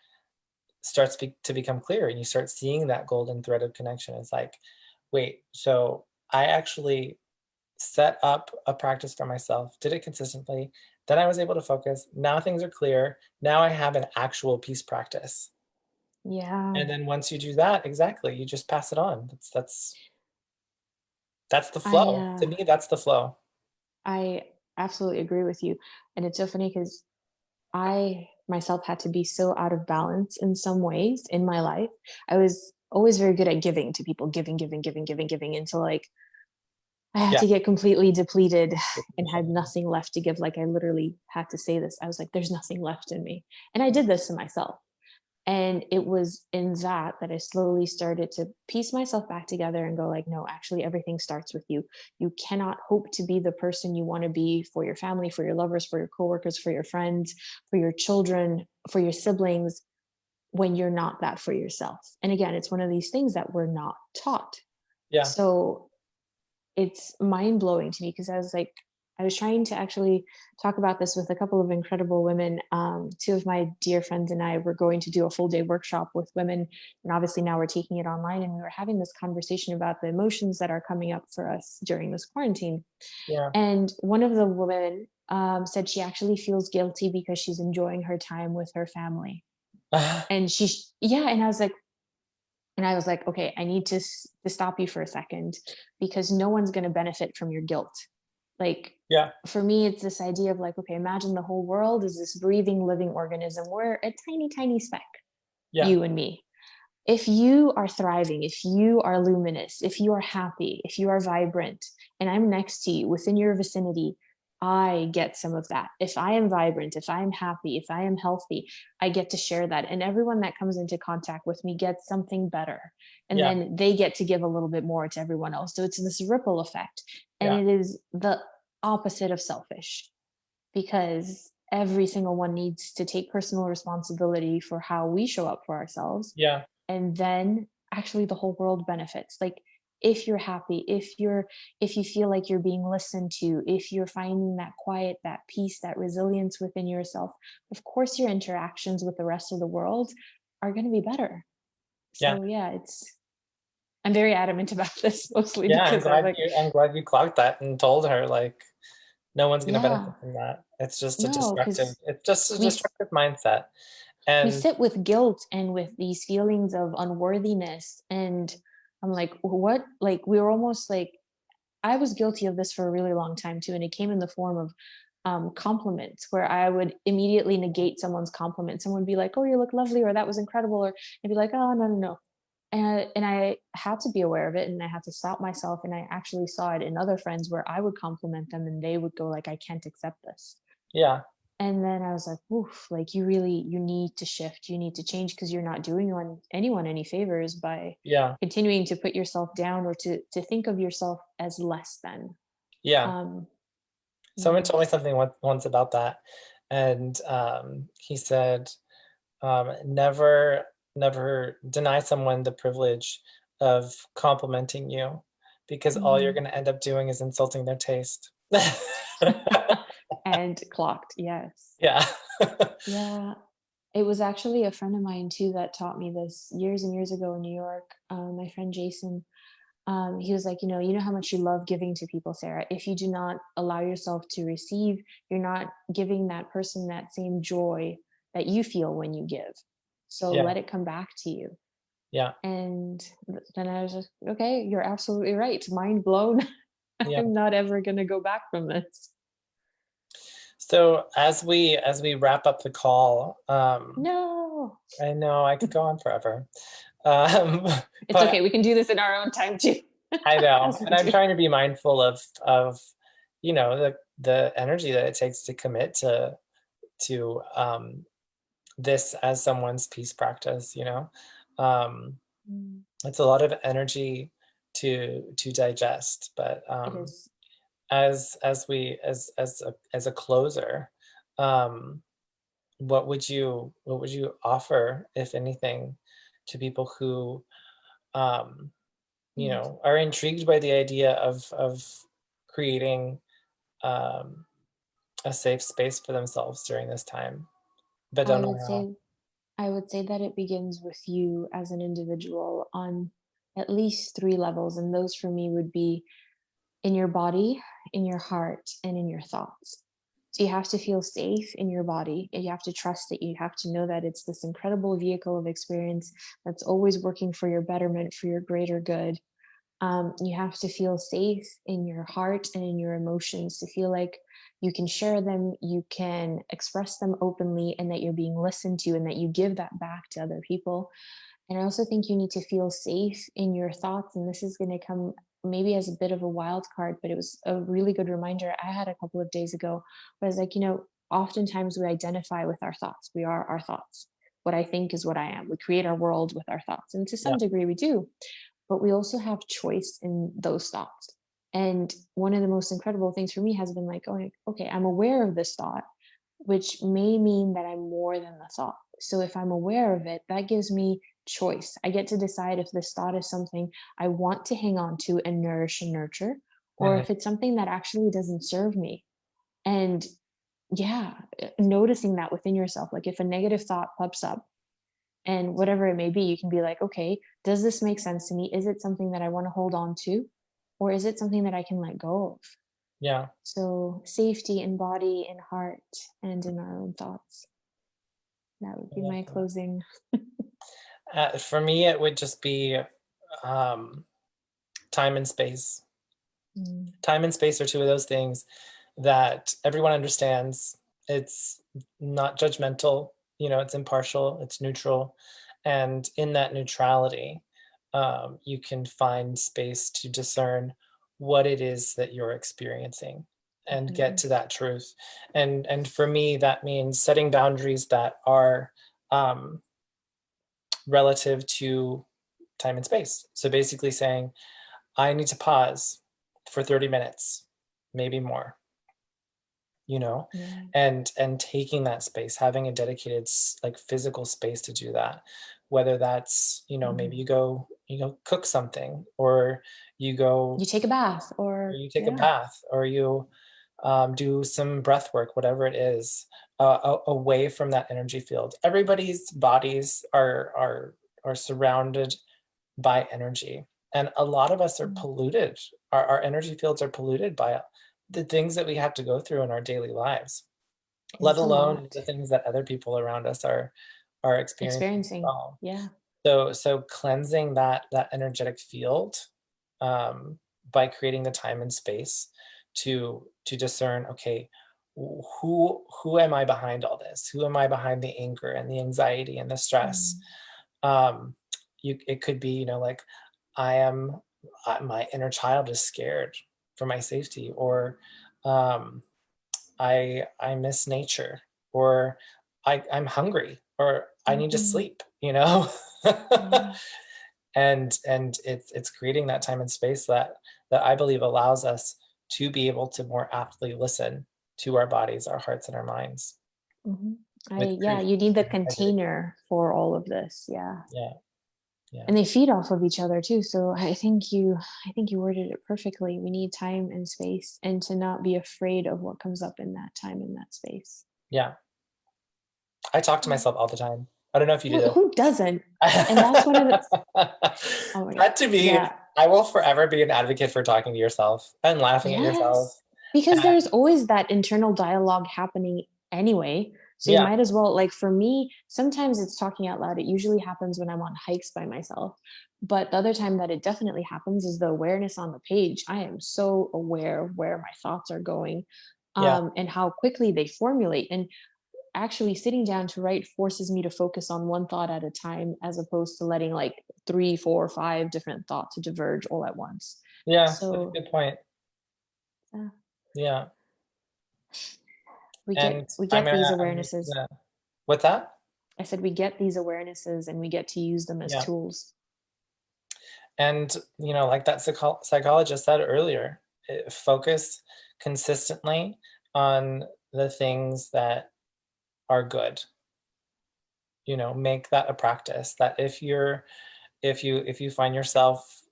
[SPEAKER 2] starts to become clear, and you start seeing that golden thread of connection. It's like, wait, so I actually set up a practice for myself, did it consistently, Then I was able to focus. Now things are clear. Now I have an actual peace practice.
[SPEAKER 3] Yeah.
[SPEAKER 2] And then once you do that, exactly, you just pass it on. That's the
[SPEAKER 3] I
[SPEAKER 2] flow. To me, that's the flow.
[SPEAKER 3] I absolutely agree with you. And it's so funny because I myself had to be so out of balance in some ways in my life. I was always very good at giving to people, giving until like I had
[SPEAKER 2] Yeah.
[SPEAKER 3] to get completely depleted and had nothing left to give. Like I literally had to say this. I was like, there's nothing left in me. And I did this to myself. And it was in that I slowly started to piece myself back together and go like, no, actually everything starts with you. You cannot hope to be the person you want to be for your family, for your lovers, for your coworkers, for your friends, for your children, for your siblings, when you're not that for yourself. And again, it's one of these things that we're not taught.
[SPEAKER 2] Yeah.
[SPEAKER 3] So it's mind blowing to me because I was trying to actually talk about this with a couple of incredible women. Two of my dear friends and I were going to do a full day workshop with women. And obviously now we're taking it online, and we were having this conversation about the emotions that are coming up for us during this quarantine.
[SPEAKER 2] Yeah.
[SPEAKER 3] And one of the women said she actually feels guilty because she's enjoying her time with her family. And yeah. And I was like, okay, I need to stop you for a second because no one's going to benefit from your guilt. Like,
[SPEAKER 2] Yeah.
[SPEAKER 3] for me, it's this idea of like, okay, imagine the whole world is this breathing, living organism. We're a tiny, tiny speck,
[SPEAKER 2] Yeah.
[SPEAKER 3] you and me. If you are thriving, if you are luminous, if you are happy, if you are vibrant, and I'm next to you within your vicinity, I get some of that. If I am vibrant, if I'm happy, if I am healthy, I get to share that. And everyone that comes into contact with me gets something better. And
[SPEAKER 2] Yeah.
[SPEAKER 3] then they get to give a little bit more to everyone else. So it's this ripple effect. And
[SPEAKER 2] Yeah.
[SPEAKER 3] it is the opposite of selfish because every single one needs to take personal responsibility for how we show up for ourselves,
[SPEAKER 2] Yeah.
[SPEAKER 3] and then actually the whole world benefits. Like if you're happy, if you feel like you're being listened to, if you're finding that quiet, that peace, that resilience within yourself, of course your interactions with the rest of the world are going to be better.
[SPEAKER 2] Yeah.
[SPEAKER 3] So yeah, I'm very adamant about this, mostly
[SPEAKER 2] Yeah.
[SPEAKER 3] because I was like,
[SPEAKER 2] I'm glad you clocked that and told her like no one's gonna
[SPEAKER 3] yeah,
[SPEAKER 2] benefit from that. It's just
[SPEAKER 3] no, because
[SPEAKER 2] a
[SPEAKER 3] we
[SPEAKER 2] destructive mindset.
[SPEAKER 3] we
[SPEAKER 2] And
[SPEAKER 3] sit with guilt and with these feelings of unworthiness. And I'm like, what? Like we were almost like, I was guilty of this for a really long time too, and it came in the form of compliments, where I would immediately negate someone's compliment. Someone would be like, "Oh, you look lovely," or "That was incredible," or I'd be like, "Oh, no, no, no." And I had to be aware of it, and I had to stop myself. And I actually saw it in other friends where I would compliment them, and they would go like, "I can't accept this."
[SPEAKER 2] yeah.
[SPEAKER 3] And then I was like, "Oof! Like you need to shift. You need to change because you're not doing anyone any favors by
[SPEAKER 2] Yeah.
[SPEAKER 3] continuing to put yourself down or to think of yourself as less than."
[SPEAKER 2] Yeah.
[SPEAKER 3] Um,
[SPEAKER 2] Someone
[SPEAKER 3] yeah.
[SPEAKER 2] told me something once about that. And he said, never, never deny someone the privilege of complimenting you because all you're
[SPEAKER 3] Mm.
[SPEAKER 2] going to end up doing is insulting their taste.
[SPEAKER 3] And clocked, yes.
[SPEAKER 2] Yeah.
[SPEAKER 3] Yeah. It was actually a friend of mine too that taught me this years and years ago in New York. My friend Jason, he was like, you know how much you love giving to people, Sarah. If you do not allow yourself to receive, you're not giving that person that same joy that you feel when you give. So
[SPEAKER 2] Yeah.
[SPEAKER 3] let it come back to you.
[SPEAKER 2] Yeah.
[SPEAKER 3] And then I was just, okay, you're absolutely right. Mind blown.
[SPEAKER 2] Yeah.
[SPEAKER 3] I'm not ever going to go back from this.
[SPEAKER 2] So as we wrap up the call,
[SPEAKER 3] No,
[SPEAKER 2] I know I could go on forever. Um,
[SPEAKER 3] it's
[SPEAKER 2] but
[SPEAKER 3] okay. We can do this in our own time too.
[SPEAKER 2] I know,
[SPEAKER 3] As we
[SPEAKER 2] and I'm
[SPEAKER 3] do.
[SPEAKER 2] trying to be mindful of the energy that it takes to commit to this as someone's peace practice. Um,
[SPEAKER 3] Mm,
[SPEAKER 2] it's a lot of energy to digest, but
[SPEAKER 3] it is.
[SPEAKER 2] as a closer, um, what would you offer, if anything, to people who um,
[SPEAKER 3] Mm.
[SPEAKER 2] are intrigued by the idea of creating um, a safe space for themselves during this time, but
[SPEAKER 3] I
[SPEAKER 2] don't know
[SPEAKER 3] would
[SPEAKER 2] how?
[SPEAKER 3] say I would say that it begins with you as an individual on at least three levels, and those, for me, would be in your body, in your heart, and in your thoughts. So you have to feel safe in your body, and you have to trust it. You have to know that it's this incredible vehicle of experience that's always working for your betterment, for your greater good. You have to feel safe in your heart and in your emotions, to feel like you can share them, you can express them openly, and that you're being listened to, and that you give that back to other people. And I also think you need to feel safe in your thoughts. And this is going to come maybe as a bit of a wild card, but it was a really good reminder I had a couple of days ago. Where I was like, oftentimes we identify with our thoughts. We are our thoughts. What I think is what I am. We create our world with our thoughts. And to
[SPEAKER 2] Yeah.
[SPEAKER 3] some degree, we do. But we also have choice in those thoughts. And one of the most incredible things for me has been like, oh, okay, I'm aware of this thought, which may mean that I'm more than the thought. So if I'm aware of it, that gives me choice. I get to decide if this thought is something I want to hang on to and nourish and nurture, or
[SPEAKER 2] Mhm.
[SPEAKER 3] if it's something that actually doesn't serve me. And yeah, noticing that within yourself, like if a negative thought pops up, and whatever it may be, you can be like, okay, does this make sense to me? Is it something that I want to hold on to? Or is it something that I can let go of?
[SPEAKER 2] Yeah.
[SPEAKER 3] So safety in body, in heart, and in our own thoughts. That would
[SPEAKER 2] I
[SPEAKER 3] be
[SPEAKER 2] love
[SPEAKER 3] my
[SPEAKER 2] that.
[SPEAKER 3] closing.
[SPEAKER 2] For me, it would just be time and space.
[SPEAKER 3] Mm,
[SPEAKER 2] Time and space are two of those things that everyone understands. It's not judgmental, it's impartial, it's neutral. And in that neutrality, you can find space to discern what it is that you're experiencing and get
[SPEAKER 3] definitely.
[SPEAKER 2] to that truth. And for me, that means setting boundaries that are um, relative to time and space. So basically saying, I need to pause for 30 minutes, maybe more,
[SPEAKER 3] Yeah.
[SPEAKER 2] and taking that space, having a dedicated like physical space to do that. Whether that's, maybe
[SPEAKER 3] Mm.
[SPEAKER 2] you go cook something, or you go,
[SPEAKER 3] You take a bath,
[SPEAKER 2] or
[SPEAKER 3] or
[SPEAKER 2] you take a
[SPEAKER 3] yeah.
[SPEAKER 2] bath, or you do some breath work, whatever it is, away from that energy field. Everybody's bodies are surrounded by energy, and a lot of us are
[SPEAKER 3] Mm,
[SPEAKER 2] polluted. Our energy fields are polluted by the things that we have to go through in our daily lives, let
[SPEAKER 3] it's a
[SPEAKER 2] alone
[SPEAKER 3] lot.
[SPEAKER 2] the things that other people around us are experiencing as
[SPEAKER 3] Experiencing.
[SPEAKER 2] well.
[SPEAKER 3] Yeah.
[SPEAKER 2] So cleansing that energetic field, um, by creating the time and space to discern, okay, who am I behind all this? Who am I behind the anger and the anxiety and the stress?
[SPEAKER 3] Mm,
[SPEAKER 2] Um, it could be, like, I am, my inner child is scared for my safety, or um, I miss nature, or I'm hungry, or I need to
[SPEAKER 3] mhm.
[SPEAKER 2] sleep.
[SPEAKER 3] Yeah.
[SPEAKER 2] And it's creating that time and space that I believe allows us to be able to more aptly listen to our bodies, our hearts, and our minds
[SPEAKER 3] Mhm.
[SPEAKER 2] with
[SPEAKER 3] Yeah, you need the
[SPEAKER 2] integrity.
[SPEAKER 3] container for all of this. Yeah.
[SPEAKER 2] Yeah, yeah,
[SPEAKER 3] And they feed off of each other too. So I think you worded it perfectly. We need time and space, and to not be afraid of what comes up in that time and that space.
[SPEAKER 2] yeah. I talk to
[SPEAKER 3] Yeah.
[SPEAKER 2] myself all the time. I don't know if you do.
[SPEAKER 3] Who doesn't? And that's one of the, oh my god.
[SPEAKER 2] That, to me,
[SPEAKER 3] Yeah.
[SPEAKER 2] I will forever be an advocate for talking to yourself and laughing at yourself.
[SPEAKER 3] Yes. Because
[SPEAKER 2] And
[SPEAKER 3] there's always that internal dialogue happening anyway. So you
[SPEAKER 2] yeah,
[SPEAKER 3] might as well, like for me, sometimes it's talking out loud. It usually happens when I'm on hikes by myself. But the other time that it definitely happens is the awareness on the page. I am so aware of where my thoughts are going,
[SPEAKER 2] yeah,
[SPEAKER 3] and how quickly they formulate. And actually sitting down to write forces me to focus on one thought at a time, as opposed to letting like three, four, five different thoughts diverge all at once.
[SPEAKER 2] yeah. That's a
[SPEAKER 3] So
[SPEAKER 2] good point.
[SPEAKER 3] uh,
[SPEAKER 2] Yeah.
[SPEAKER 3] we get
[SPEAKER 2] And
[SPEAKER 3] we
[SPEAKER 2] I'm
[SPEAKER 3] get these
[SPEAKER 2] gonna, I'm
[SPEAKER 3] awarenesses.
[SPEAKER 2] gonna, what's that?
[SPEAKER 3] I said we get these awarenesses and we get to use them as
[SPEAKER 2] Yeah.
[SPEAKER 3] tools.
[SPEAKER 2] And, like that psychologist said earlier, focus consistently on the things that are good. Make that a practice. That if you find yourself,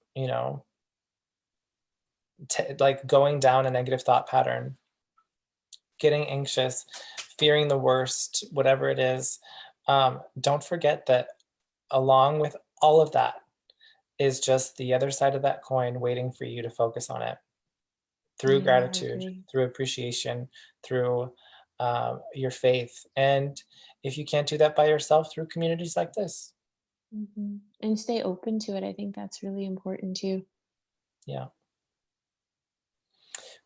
[SPEAKER 2] like going down a negative thought pattern, getting anxious, fearing the worst, whatever it is, don't forget that along with all of that is just the other side of that coin waiting for you to focus on it through
[SPEAKER 3] Yeah, I
[SPEAKER 2] gratitude,
[SPEAKER 3] agree.
[SPEAKER 2] through appreciation, through your faith. And if you can't do that by yourself, through communities like this.
[SPEAKER 3] And stay open to it. I think that's really important too.
[SPEAKER 2] Yeah.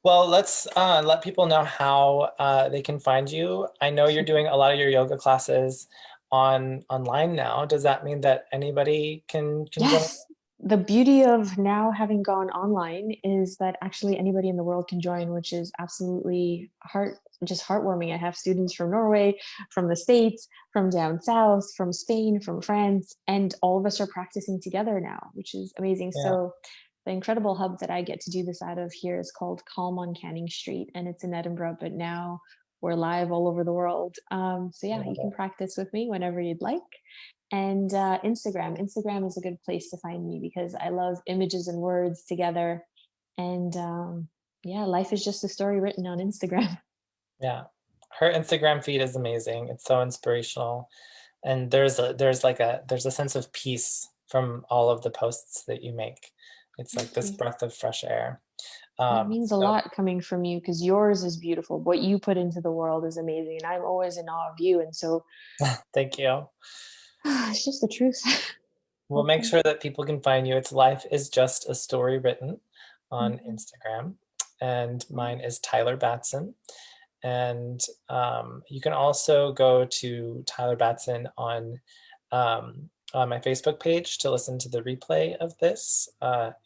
[SPEAKER 2] Well, let's let people know how they can find you. I know you're doing a lot of your yoga classes online now. Does that mean that anybody can join?
[SPEAKER 3] Yes. The beauty of now having gone online is that actually anybody in the world can join, which is absolutely heartwarming. I have students from Norway, from the States, from down south, from Spain, from France, and all of us are practicing together now, which is amazing.
[SPEAKER 2] Yeah.
[SPEAKER 3] So the incredible hub that I get to do this out of here is called Calm on Canning Street, and it's in Edinburgh, but now we're live all over the world. So yeah, you can practice with me whenever you'd like. And Instagram is a good place to find me because I love images and words together. And yeah, life is just a story written on Instagram.
[SPEAKER 2] Yeah, her Instagram feed is amazing. It's so inspirational, and there's a sense of peace from all of the posts that you make. It's like this breath of fresh air.
[SPEAKER 3] It means a lot coming from you because yours is beautiful. What you put into the world is amazing, and I'm always in awe of you. And so,
[SPEAKER 2] thank you.
[SPEAKER 3] It's just the truth.
[SPEAKER 2] We'll make sure that people can find you. It's Life is Just a Story Written on Instagram, and mine is Tyler Batson. And you can also go to Tyler Batson on my Facebook page to listen to the replay of this,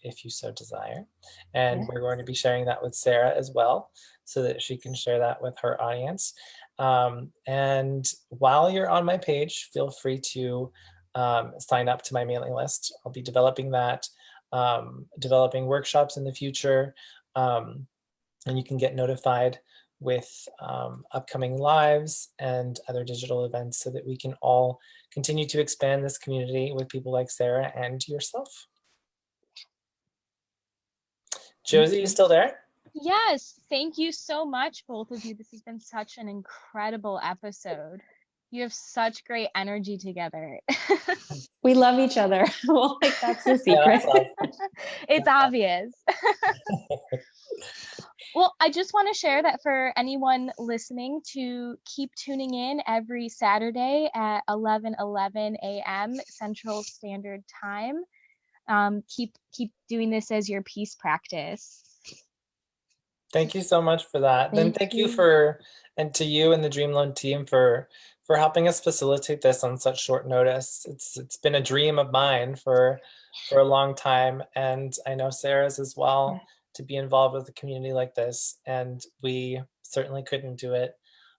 [SPEAKER 2] if you so desire. And we're going to be sharing that with Sarah as well, so that she can share that with her audience. And while you're on my page, feel free to sign up to my mailing list. I'll be developing that, developing workshops in the future, and you can get notified with upcoming lives and other digital events so that we can all continue to expand this community with people like Sarah and yourself. Josie, you still there?
[SPEAKER 1] Yes, thank you so much, both of you. This has been such an incredible episode. You have such great energy together.
[SPEAKER 3] We love each other. Well, like that's the secret.
[SPEAKER 1] It's obvious. Well, I just want to share that for anyone listening to keep tuning in every Saturday at 11:11 a.m. Central Standard Time. Keep doing this as your peace practice.
[SPEAKER 2] Thank you so much for that. Then thank you and to you and the Dreamlode team for helping us facilitate this on such short notice. It's been a dream of mine for a long time, and I know Sarah's as well, to be involved with a community like this, and we certainly couldn't do it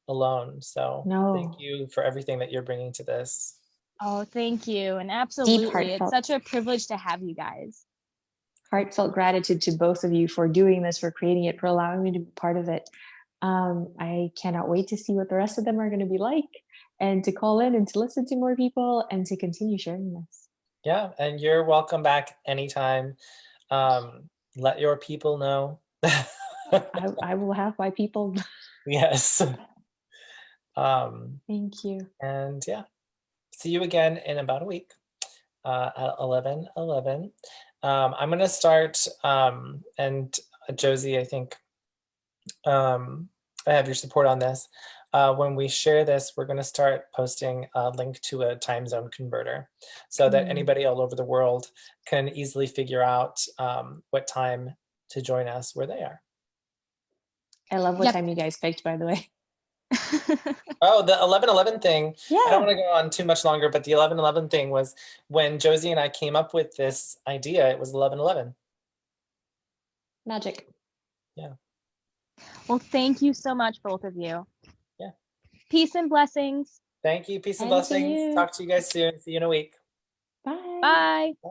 [SPEAKER 2] alone. So thank you for everything that you're bringing to this.
[SPEAKER 1] Oh, thank you. And absolutely, it's such a privilege to have you guys.
[SPEAKER 3] Heartfelt gratitude to both of you for doing this, for creating it, for allowing me to be part of it. I cannot wait to see what the rest of them are going to be like, and to call in and to listen to more people and to continue sharing this.
[SPEAKER 2] Yeah, and you're welcome back anytime. Let your people know.
[SPEAKER 3] I will have my people.
[SPEAKER 2] Yes.
[SPEAKER 3] Thank you.
[SPEAKER 2] And yeah, see you again in about a week at 11:11. I'm going to start, and Josie, I think I have your support on this. When we share this, we're going to start posting a link to a time zone converter so that anybody all over the world can easily figure out what time to join us where they are.
[SPEAKER 3] I love what time you guys picked, by the way.
[SPEAKER 2] Oh, the 11:11 thing. Yeah. I don't want to go on too much longer, but the 11:11 thing was when Josie and I came up with this idea. It was 11:11.
[SPEAKER 3] Magic.
[SPEAKER 2] Yeah.
[SPEAKER 1] Well, thank you so much, both of you.
[SPEAKER 2] Yeah.
[SPEAKER 1] Peace and blessings.
[SPEAKER 2] Thank you. Peace and blessings. Talk to you guys soon. See you in a week.
[SPEAKER 3] Bye.
[SPEAKER 1] Bye.
[SPEAKER 2] Bye.